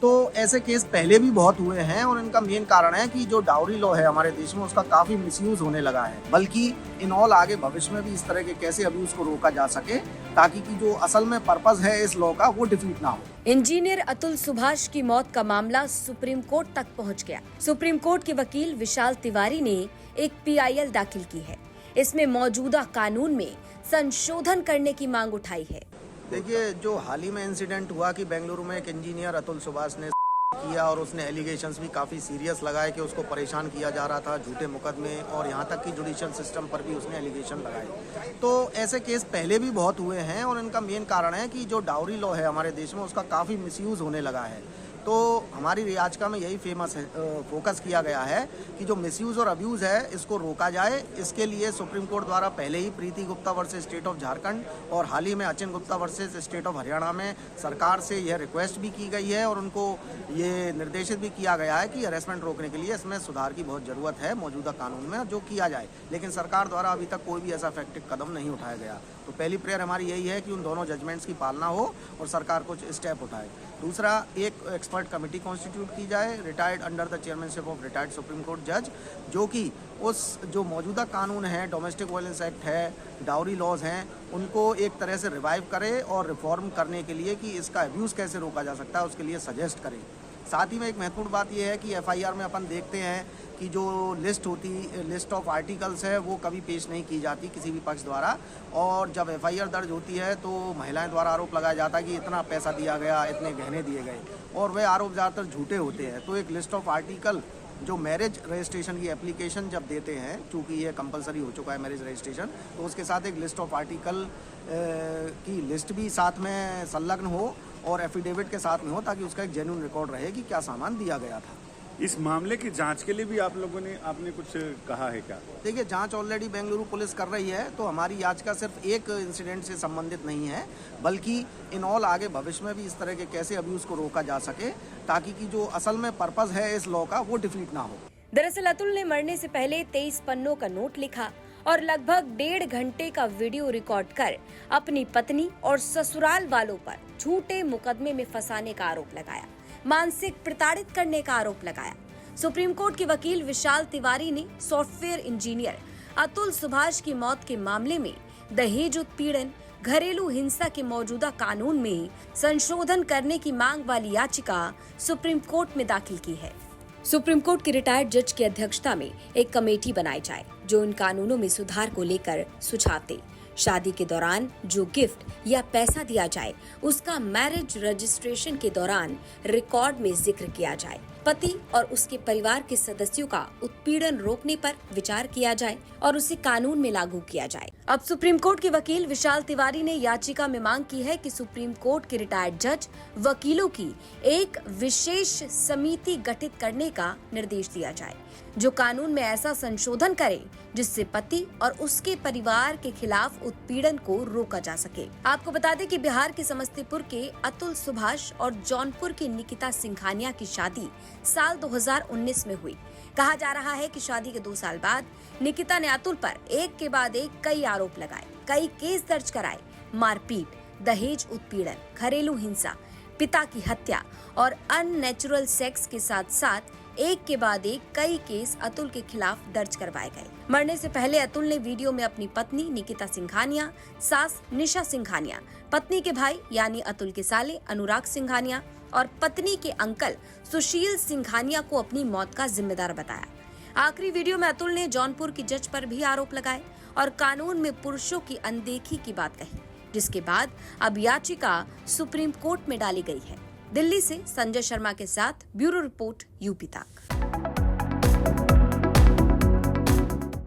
तो ऐसे केस पहले भी बहुत हुए हैं और इनका मेन कारण है कि जो डाउरी लॉ है हमारे देश में उसका काफी मिसयूज होने लगा है। बल्कि इन ऑल आगे भविष्य में भी इस तरह के कैसे अब्यूज को रोका जा सके ताकि कि जो असल में पर्पस है इस लॉ का वो डिफीट ना हो। इंजीनियर अतुल सुभाष की मौत का मामला सुप्रीम कोर्ट तक पहुंच गया। सुप्रीम कोर्ट के वकील विशाल तिवारी ने एक PIL दाखिल की है। इसमें मौजूदा कानून में संशोधन करने की मांग उठाई है। देखिए, जो हाल ही में इंसिडेंट हुआ कि बेंगलुरु में एक इंजीनियर अतुल सुभाष ने किया और उसने एलिगेशंस भी काफ़ी सीरियस लगाए कि उसको परेशान किया जा रहा था झूठे मुकदमे, और यहाँ तक कि जुडिशियल सिस्टम पर भी उसने एलिगेशन लगाए। तो ऐसे केस पहले भी बहुत हुए हैं और इनका मेन कारण है कि जो डाउरी लॉ है हमारे देश में उसका काफ़ी मिसयूज होने लगा है। तो हमारी याचिका में यही फोकस किया गया है कि जो मिसयूज और अब्यूज़ है इसको रोका जाए। इसके लिए सुप्रीम कोर्ट द्वारा पहले ही Preeti Gupta versus state of Jharkhand और हाल ही में Achin Gupta versus state of Haryana में सरकार से यह रिक्वेस्ट भी की गई है और उनको ये निर्देशित भी किया गया है कि हरेसमेंट रोकने के लिए इसमें सुधार की बहुत ज़रूरत है मौजूदा कानून में, जो किया जाए। लेकिन सरकार द्वारा अभी तक कोई भी ऐसा इफेक्टिव कदम नहीं उठाया गया। तो पहली प्रेयर हमारी यही है कि उन दोनों जजमेंट्स की पालना हो और सरकार कुछ स्टेप उठाए। दूसरा, एक एक्सपर्ट कमेटी कॉन्स्टिट्यूट की जाए retired under the chairmanship of retired supreme court जज, जो कि उस जो मौजूदा कानून है, डोमेस्टिक वायलेंस एक्ट है, डाउरी लॉज हैं, उनको एक तरह से रिवाइव करे और रिफॉर्म करने के लिए कि इसका अब्यूज़ कैसे रोका जा सकता है उसके लिए सजेस्ट करे। साथ ही में एक महत्वपूर्ण बात यह है कि FIR में अपन देखते हैं कि जो लिस्ट ऑफ आर्टिकल्स है वो कभी पेश नहीं की जाती किसी भी पक्ष द्वारा, और जब FIR दर्ज होती है तो महिलाएं द्वारा आरोप लगाया जाता है कि इतना पैसा दिया गया, इतने गहने दिए गए, और वह आरोप ज़्यादातर झूठे होते हैं। तो एक लिस्ट ऑफ आर्टिकल जो मैरिज रजिस्ट्रेशन की एप्लीकेशन जब देते हैं, चूँकि ये कंपलसरी हो चुका है मैरिज रजिस्ट्रेशन, तो उसके साथ एक लिस्ट ऑफ आर्टिकल की लिस्ट भी साथ में संलग्न हो और एफिडेविट के साथ में हो, ताकि उसका एक जेन्युइन रिकॉर्ड रहे कि क्या सामान दिया गया था। इस मामले की जांच के लिए भी आपने कुछ कहा है क्या? देखिए, जांच ऑलरेडी बेंगलुरु पुलिस कर रही है, तो हमारी याचिका सिर्फ एक इंसिडेंट से संबंधित नहीं है, बल्कि इन ऑल आगे भविष्य में भी इस तरह के कैसे अब्यूज को रोका जा सके ताकि कि जो असल में पर्पस है इस लॉ का वो डिफीट ना हो। दरअसल अतुल ने मरने से पहले 23 पन्नों का नोट लिखा और लगभग 1.5 घंटे का वीडियो रिकॉर्ड कर अपनी पत्नी और ससुराल वालों पर झूठे मुकदमे में फंसाने का आरोप लगाया, मानसिक प्रताड़ित करने का आरोप लगाया। सुप्रीम कोर्ट के वकील विशाल तिवारी ने सॉफ्टवेयर इंजीनियर अतुल सुभाष की मौत के मामले में दहेज उत्पीड़न, घरेलू हिंसा के मौजूदा कानून में संशोधन करने की मांग वाली याचिका सुप्रीम कोर्ट में दाखिल की है। सुप्रीम कोर्ट के रिटायर्ड जज की अध्यक्षता में एक कमेटी बनाई जाए जो इन कानूनों में सुधार को लेकर सुझाव दे। शादी के दौरान जो गिफ्ट या पैसा दिया जाए उसका मैरिज रजिस्ट्रेशन के दौरान रिकॉर्ड में जिक्र किया जाए। पति और उसके परिवार के सदस्यों का उत्पीड़न रोकने पर विचार किया जाए और उसे कानून में लागू किया जाए। अब सुप्रीम कोर्ट के वकील विशाल तिवारी ने याचिका में मांग की है कि सुप्रीम कोर्ट के रिटायर्ड जज वकीलों की एक विशेष समिति गठित करने का निर्देश दिया जाए जो कानून में ऐसा संशोधन करे जिससे पति और उसके परिवार के खिलाफ उत्पीड़न को रोका जा सके। आपको बता दें कि बिहार के समस्तीपुर के अतुल सुभाष और जौनपुर की निकिता सिंघानिया की शादी साल 2019 में हुई। कहा जा रहा है कि शादी के 2 साल बाद निकिता ने अतुल पर एक के बाद एक कई आरोप लगाए, कई केस दर्ज कराए, मारपीट, दहेज उत्पीड़न, घरेलू हिंसा, पिता की हत्या और अननेचुरल सेक्स के साथ साथ एक के बाद एक कई केस अतुल के खिलाफ दर्ज करवाए गए। मरने से पहले अतुल ने वीडियो में अपनी पत्नी निकिता सिंघानिया, सास निशा सिंघानिया, पत्नी के भाई यानी अतुल के साले अनुराग सिंघानिया और पत्नी के अंकल सुशील सिंघानिया को अपनी मौत का जिम्मेदार बताया। आखिरी वीडियो में अतुल ने जौनपुर की जज पर भी आरोप लगाए और कानून में पुरुषों की अनदेखी की बात कही, जिसके बाद अब याचिका सुप्रीम कोर्ट में डाली गई है। दिल्ली से संजय शर्मा के साथ ब्यूरो रिपोर्ट यूपी तक।